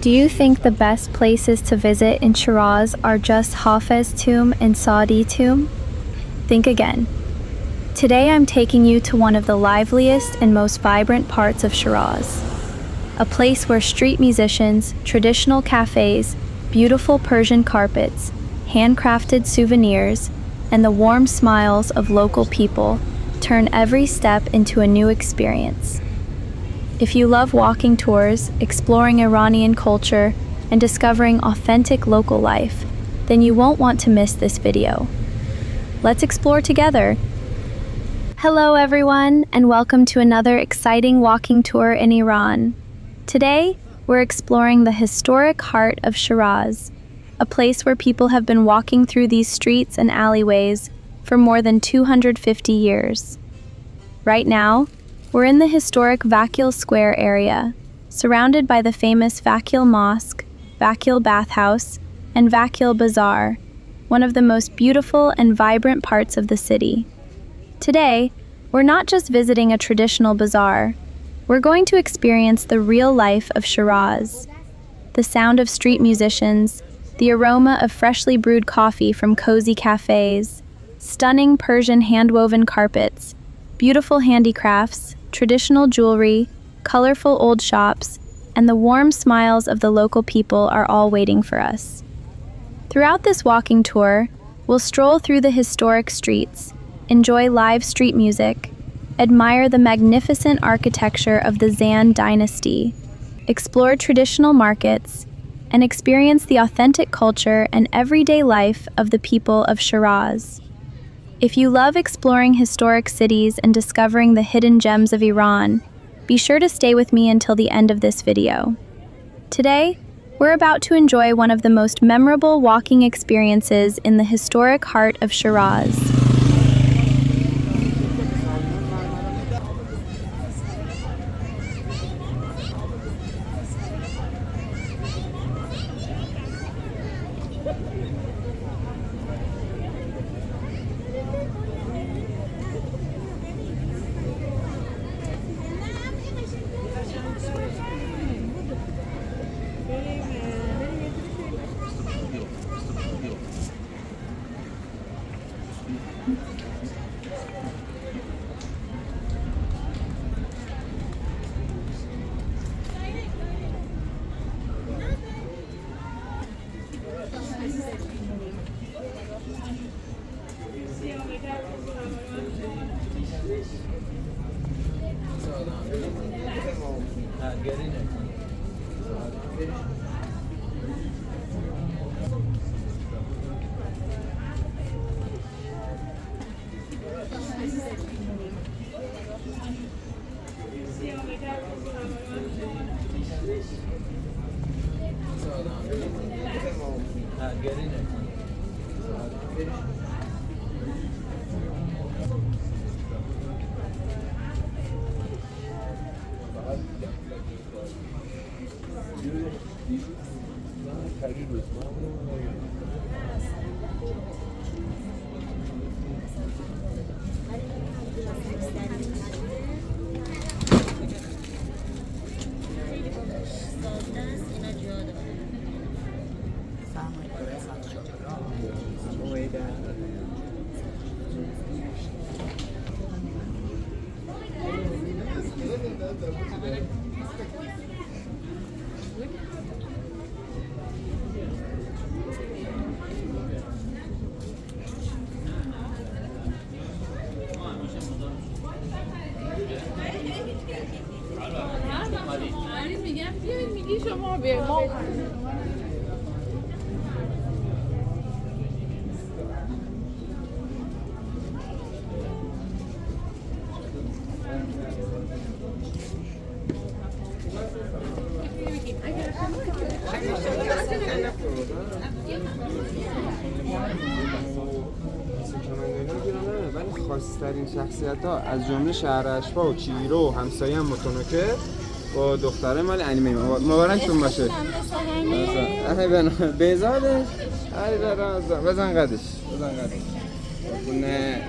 Do you think the best places to visit in Shiraz are just Hafez tomb and Saadi tomb? Think again. Today I'm taking you to one of the liveliest and most vibrant parts of Shiraz. A place where street musicians, traditional cafes, beautiful Persian carpets, handcrafted souvenirs, and the warm smiles of local people turn every step into a new experience. If you love walking tours, exploring Iranian culture, and discovering authentic local life, then you won't want to miss this video. Let's explore together. Hello everyone, and welcome to another exciting walking tour in Iran. Today, we're exploring the historic heart of Shiraz, a place where people have been walking through these streets and alleyways for more than 250 years. Right now, we're in the historic Vakil Square area, surrounded by the famous Vakil Mosque, Vakil Bath House, and Vakil Bazaar, one of the most beautiful and vibrant parts of the city. Today, we're not just visiting a traditional bazaar, we're going to experience the real life of Shiraz. The sound of street musicians, the aroma of freshly brewed coffee from cozy cafes, stunning Persian handwoven carpets, beautiful handicrafts, traditional jewelry, colorful old shops, and the warm smiles of the local people are all waiting for us. Throughout this walking tour, we'll stroll through the historic streets, enjoy live street music, admire the magnificent architecture of the Zand Dynasty, explore traditional markets, and experience the authentic culture and everyday life of the people of Shiraz. If you love exploring historic cities and discovering the hidden gems of Iran, be sure to stay with me until the end of this video. Today, we're about to enjoy one of the most memorable walking experiences in the historic heart of Shiraz. میگی شما به ما ولی خاص‌ترین شخصیت‌ها از جمله شهر اشبا و کیرو و همسایه هم متنوکه با دختره مال انیمه مبارکتون باشه. بزادش ای براز بزن قدش نه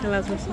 خلاص بس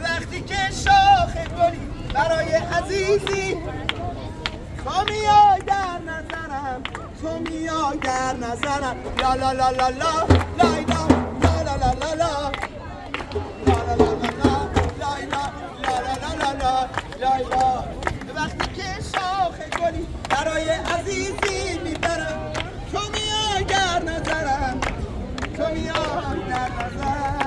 وقتی که شاخ گلی برای عزیزی تو میای در نظرم تو میای در نظرم لا لا لا لا لا لایلا لا لا لا لا لا لا لا لا لا لا لایلا وقتی که شاخ گلی برای عزیزی میبرم تو میای در نظرم تو میای در نظرم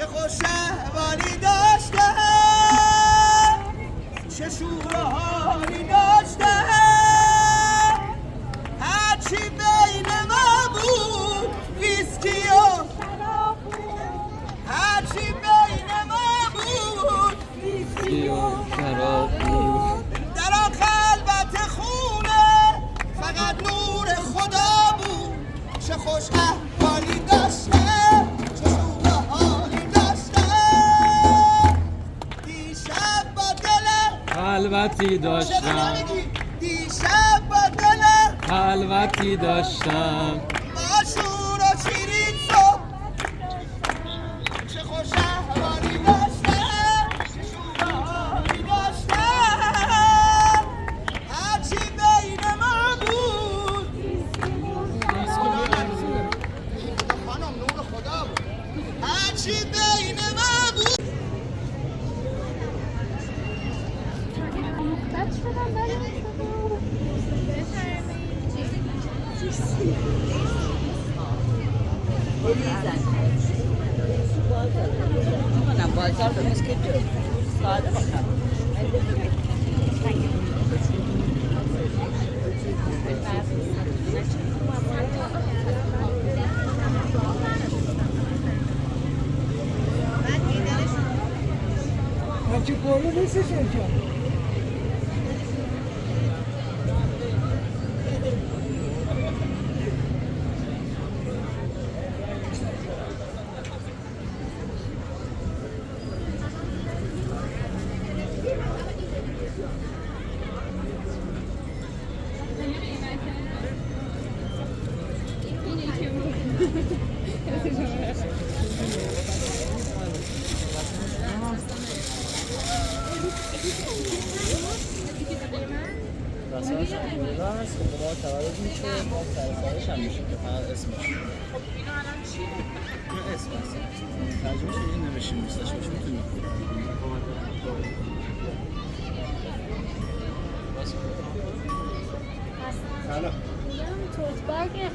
چه خوش احوالی داشتم چه شور و حالی داشتم هرچی بین ما بود ویسکی و هرچی بین ما بود ویسکی و شراب بود در آن خلوت خونه فقط نور خدا بود چه خوش احوالی داشتم خلوتی داشتم دیشب با دلم خلوتی داشتم با شور و شیرین صبح چه خوش احوالی داشتم چه شور و حالی داشتم هرچی بین ما بود خانم نور خدا بود هرچی بین ما بود بازار درست که ساده بکنم بچه پولو نیستش اینجا راستش امیدوارم هست که با تولد میشه با سرسایش هم میشه که فقط اسمش خب اینو الان چی؟ این اسم هست ترجمه شده این نوشیم نیستش باشه میتونیم سلام. میگم توت برگ